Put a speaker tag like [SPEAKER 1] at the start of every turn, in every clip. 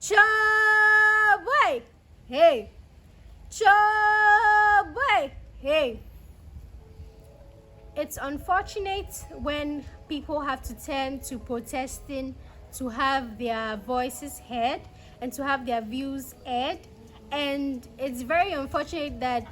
[SPEAKER 1] Boy, hey, boy, hey. It's unfortunate when people have to turn to protesting to have their voices heard and to have their views aired. And it's very unfortunate that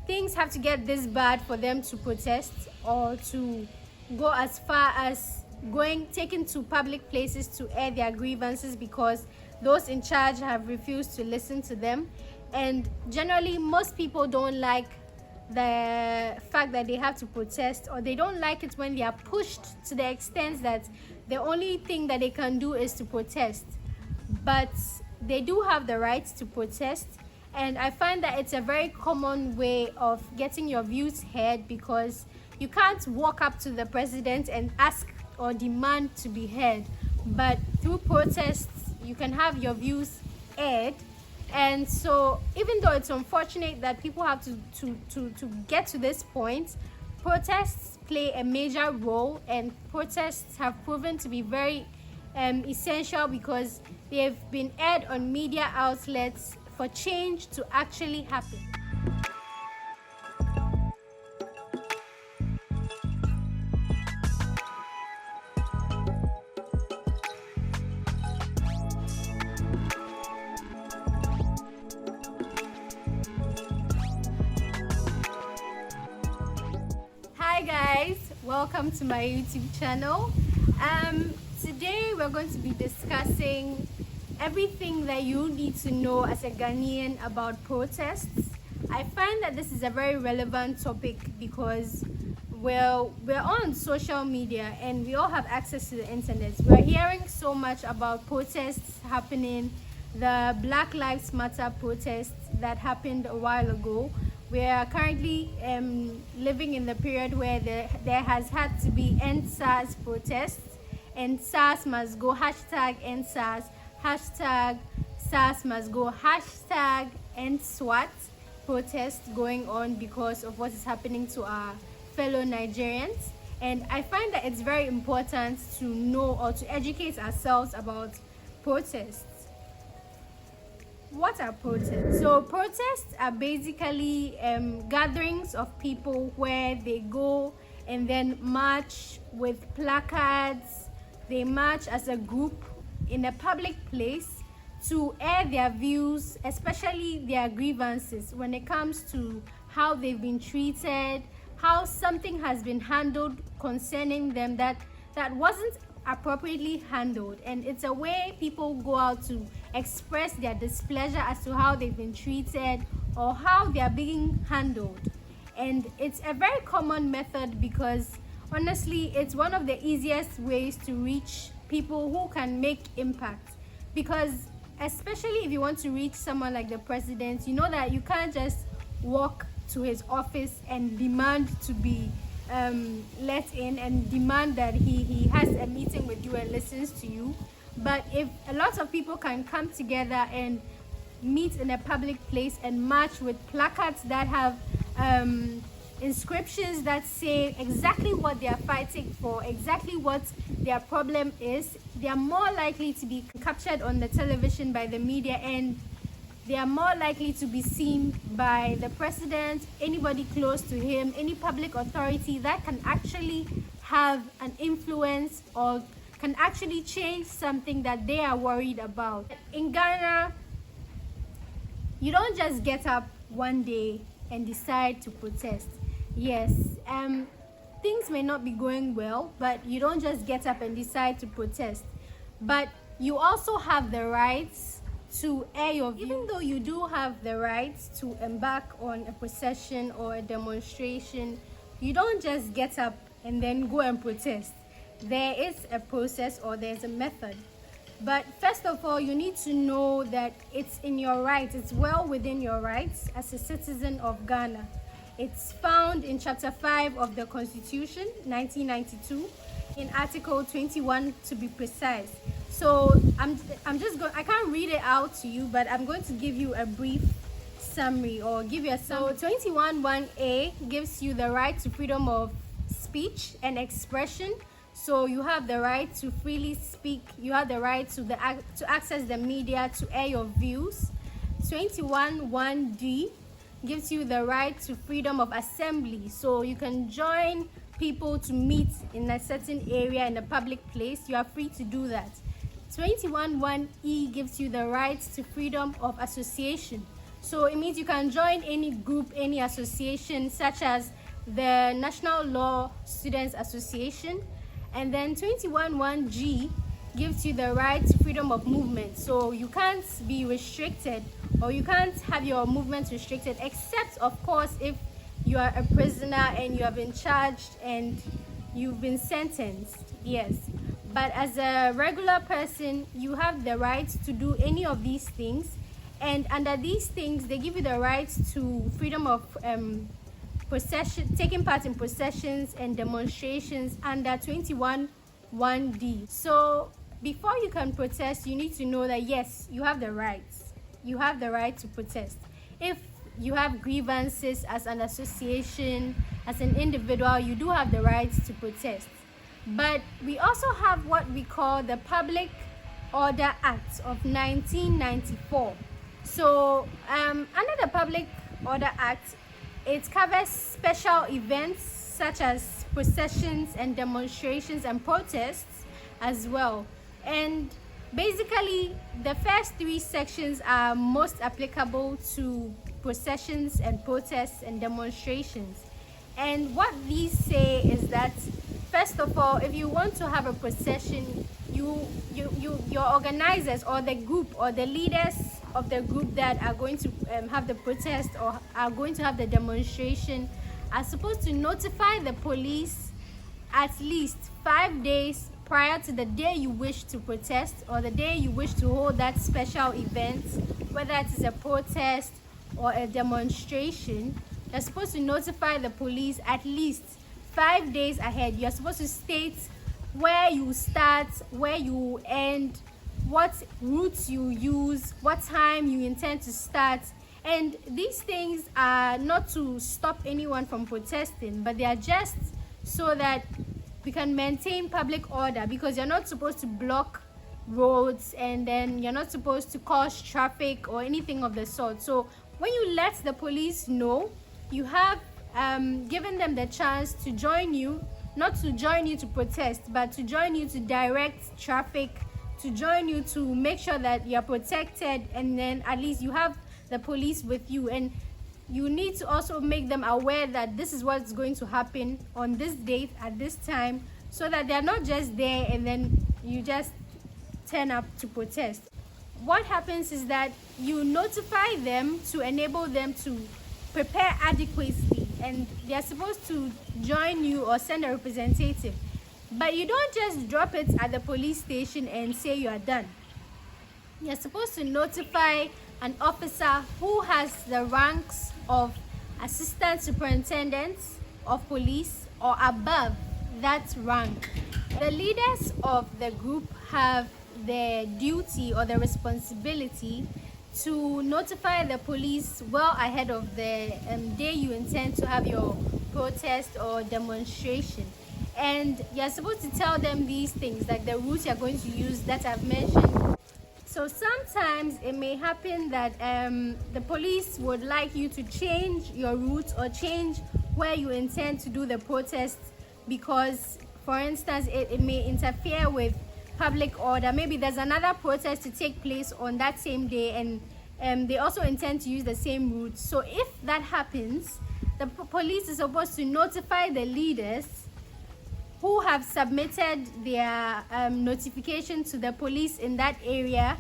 [SPEAKER 1] things have to get this bad for them to protest or to go as far as taken to public places to air their grievances because those in charge have refused to listen to them. And generally most people don't like the fact that they have to protest, or they don't like it when they are pushed to the extent that the only thing that they can do is to protest. But they do have the right to protest, and I find that it's a very common way of getting your views heard, because you can't walk up to the president and ask or demand to be heard, but through protests you can have your views aired. And so even though it's unfortunate that people have to get to this point, protests play a major role, and protests have proven to be very essential because they have been aired on media outlets for change to actually happen. Hi guys, welcome to my YouTube channel. Today we're going to be discussing everything that you need to know as a Ghanaian about protests. I find that this is a very relevant topic because we're on social media and we all have access to the internet. We're hearing so much about protests happening, the Black Lives Matter protests that happened a while ago. We are currently living in the period where there has had to be End SARS protests, and SARS must go, hashtag End SARS, hashtag SARS must go, hashtag End SWAT protests going on because of what is happening to our fellow Nigerians. And I find that it's very important to know or to educate ourselves about protests. What are protests? So protests are basically gatherings of people where they go and then march with placards. They march as a group in a public place to air their views, especially their grievances when it comes to how they've been treated, how something has been handled concerning them that wasn't appropriately handled. And it's a way people go out to express their displeasure as to how they've been treated or how they are being handled. And it's a very common method because honestly it's one of the easiest ways to reach people who can make impact, because especially if you want to reach someone like the president, you know that you can't just walk to his office and demand to be let in and demand that he has a meeting with you and listens to you. But if a lot of people can come together and meet in a public place and march with placards that have inscriptions that say exactly what they are fighting for, exactly what their problem is, they are more likely to be captured on the television by the media, and they are more likely to be seen by the president, anybody close to him, any public authority that can actually have an influence or can actually change something that they are worried about. In Ghana, you don't just get up one day and decide to protest. Yes, things may not be going well, but you don't just get up and decide to protest. But you also have the rights to air your view. Even though you do have the right to embark on a procession or a demonstration, you don't just get up and then go and protest. There is a process or there's a method. But first of all, you need to know that it's in your rights, it's well within your rights as a citizen of Ghana. It's found in Chapter 5 of the Constitution, 1992, in Article 21 to be precise. So I can't read it out to you, but I'm going to give you a brief summary or give you a summary. So 21(1)(a) gives you the right to freedom of speech and expression. So you have the right to freely speak. You have the right to access the media, to air your views. 21(1)(d) gives you the right to freedom of assembly. So you can join people to meet in a certain area in a public place. You are free to do that. 21(1)(e) gives you the right to freedom of association. So it means you can join any group, any association, such as the National Law Students Association. And then 21(1)(g) gives you the right to freedom of movement. So you can't be restricted, or you can't have your movement restricted, except of course if you are a prisoner and you have been charged and you've been sentenced. Yes, but as a regular person, you have the right to do any of these things, and under these things they give you the right to freedom of taking part in processions and demonstrations under 21(1)(d). So before you can protest, you need to know that yes, you have the rights. You have the right to protest. If you have grievances as an association, as an individual, you do have the right to protest. But we also have what we call the Public Order Act of 1994. So under the Public Order Act, it covers special events such as processions and demonstrations and protests as well. And basically, the first three sections are most applicable to processions and protests and demonstrations. And what these say is that, first of all, if you want to have a procession, your organizers or the group or the leaders of the group that are going to have the protest or are going to have the demonstration are supposed to notify the police at least 5 days prior to the day you wish to protest or the day you wish to hold that special event, whether it is a protest or a demonstration. You're supposed to notify the police at least 5 days ahead. You're supposed to state where you start, where you end, what routes you use, what time you intend to start. And these things are not to stop anyone from protesting, but they are just so that we can maintain public order, because you're not supposed to block roads and then you're not supposed to cause traffic or anything of the sort. So when you let the police know, you have given them the chance to join you, not to join you to protest, but to join you to direct traffic, to join you to make sure that you're protected, and then at least you have the police with you. And you need to also make them aware that this is what's going to happen on this date at this time, so that they're not just there and then you just turn up to protest. What happens is that you notify them to enable them to prepare adequately, and they're supposed to join you or send a representative. But you don't just drop it at the police station and say you are done. You're supposed to notify an officer who has the ranks of assistant superintendent of police or above that rank. The leaders of the group have the duty or the responsibility to notify the police well ahead of the day you intend to have your protest or demonstration. And you're supposed to tell them these things, like the routes you're going to use that I've mentioned. So sometimes it may happen that the police would like you to change your route or change where you intend to do the protest, because, for instance, it may interfere with public order. Maybe there's another protest to take place on that same day, and they also intend to use the same route. So if that happens, the police is supposed to notify the leaders who have submitted their notification to the police in that area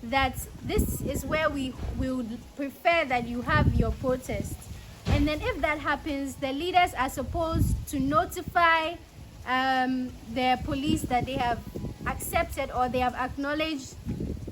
[SPEAKER 1] that this is where we would prefer that you have your protest. And then if that happens, the leaders are supposed to notify the police that they have accepted or they have acknowledged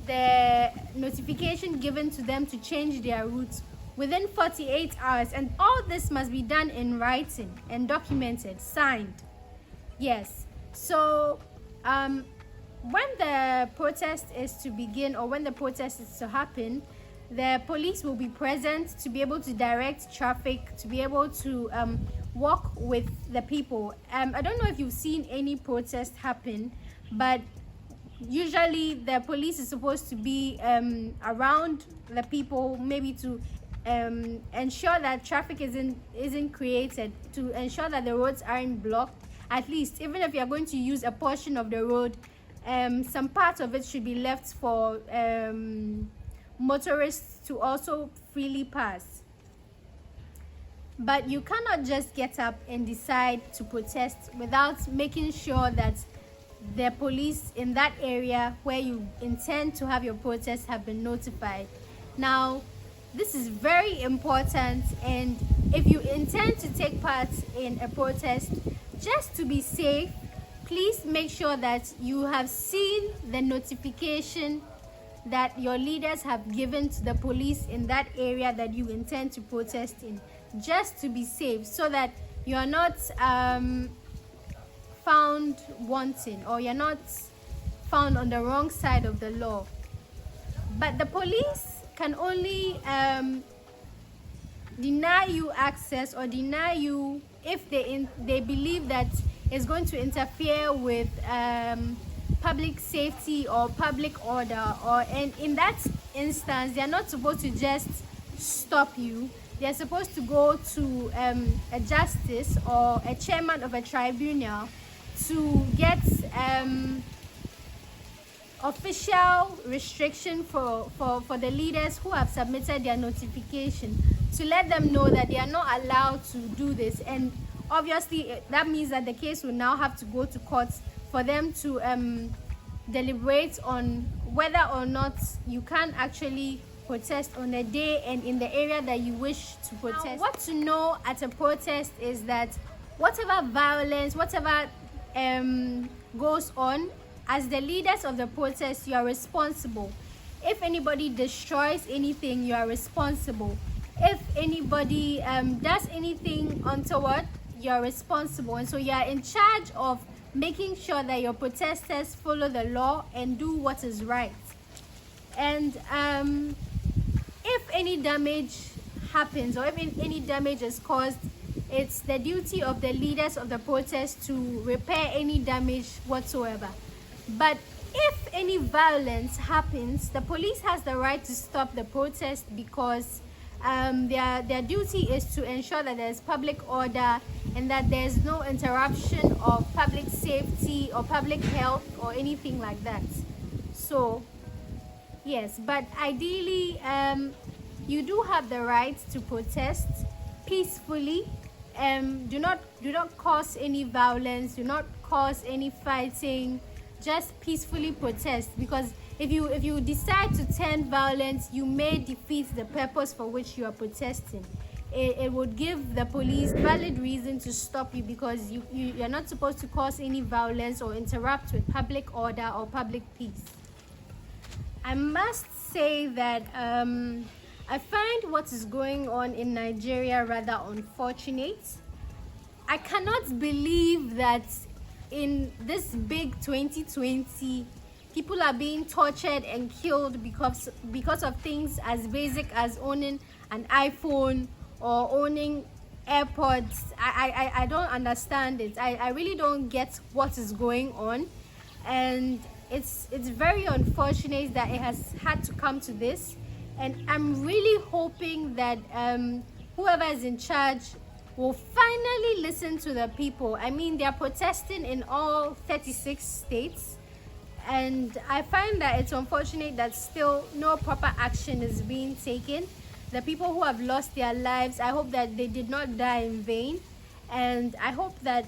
[SPEAKER 1] the notification given to them to change their routes within 48 hours. And all this must be done in writing and documented, signed. Yes. So when the protest is to begin, or when the protest is to happen, the police will be present to be able to direct traffic, to be able to walk with the people. I don't know if you've seen any protest happen, but usually the police is supposed to be around the people, maybe to ensure that traffic isn't created, to ensure that the roads aren't blocked. At least, even if you're going to use a portion of the road, some part of it should be left for motorists to also freely pass. But you cannot just get up and decide to protest without making sure that the police in that area where you intend to have your protest have been notified. Now, this is very important, and if you intend to take part in a protest, just to be safe, please make sure that you have seen the notification that your leaders have given to the police in that area that you intend to protest in, just to be safe, so that you are not found wanting, or you're not found on the wrong side of the law. But the police can only deny you access or deny you if they believe that it's going to interfere with public safety or public order, and in that instance they're not supposed to just stop you. They're supposed to go to a justice or a chairman of a tribunal to get official restriction for the leaders who have submitted their notification, to let them know that they are not allowed to do this. And obviously that means that the case will now have to go to court for them to deliberate on whether or not you can actually protest on the day and in the area that you wish to protest. Now, what to know at a protest is that whatever violence, whatever goes on, as the leaders of the protest, you are responsible. If anybody destroys anything, you are responsible. If anybody does anything untoward, you are responsible. And so you are in charge of making sure that your protesters follow the law and do what is right. And if any damage happens, or if any damage is caused, it's the duty of the leaders of the protest to repair any damage whatsoever. But if any violence happens, the police has the right to stop the protest, because their duty is to ensure that there's public order and that there's no interruption of public safety or public health or anything like that. So yes, but ideally you do have the right to protest peacefully. Do not cause any violence, do not cause any fighting. Just peacefully protest, because if you decide to turn violent, you may defeat the purpose for which you are protesting. It would give the police valid reason to stop you, because you're not supposed to cause any violence or interrupt with public order or public peace. I must say that I find what is going on in Nigeria rather unfortunate. I cannot believe that in this big 2020, people are being tortured and killed because of things as basic as owning an iPhone or owning AirPods. I don't understand it. I really don't get what is going on, and it's very unfortunate that it has had to come to this. And I'm really hoping that whoever is in charge will finally listen to the people. I mean, they're protesting in all 36 states, and I find that it's unfortunate that still no proper action is being taken. The people who have lost their lives, I hope that they did not die in vain, and I hope that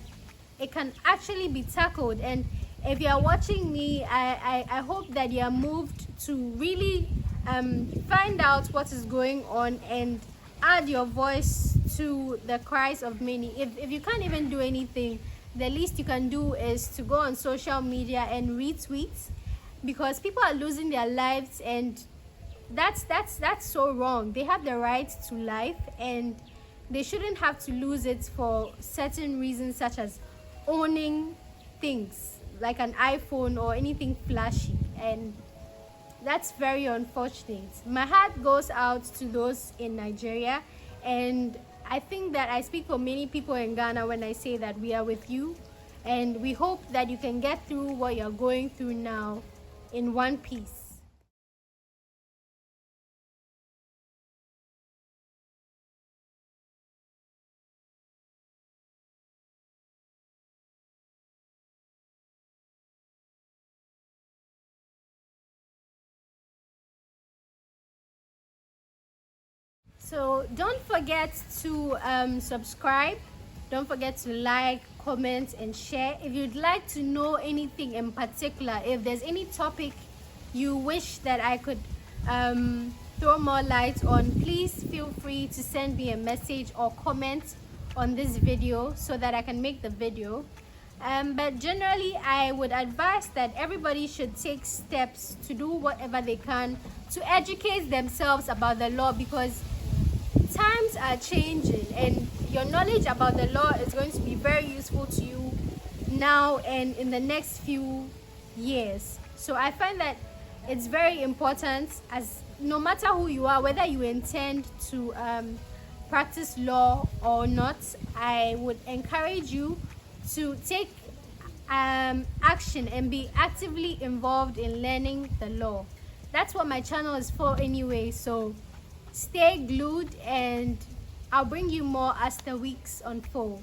[SPEAKER 1] it can actually be tackled. And if you are watching me, I hope that you are moved to really find out what is going on and add your voice to the cries of many. If you can't even do anything, the least you can do is to go on social media and retweet, because people are losing their lives, and that's so wrong. They have the right to life, and they shouldn't have to lose it for certain reasons, such as owning things like an iPhone or anything flashy. And that's very unfortunate. My heart goes out to those in Nigeria, and I think that I speak for many people in Ghana when I say that we are with you, and we hope that you can get through what you're going through now in one piece. So don't forget to subscribe. Don't forget to like, comment, and share. If you'd like to know anything in particular, if there's any topic you wish that I could throw more light on, please feel free to send me a message or comment on this video so that I can make the video. But generally, I would advise that everybody should take steps to do whatever they can to educate themselves about the law, because times are changing and your knowledge about the law is going to be very useful to you now and in the next few years. So I find that it's very important, as no matter who you are, whether you intend to practice law or not, I would encourage you to take action and be actively involved in learning the law. That's what my channel is for anyway, so stay glued and I'll bring you more as the weeks unfold.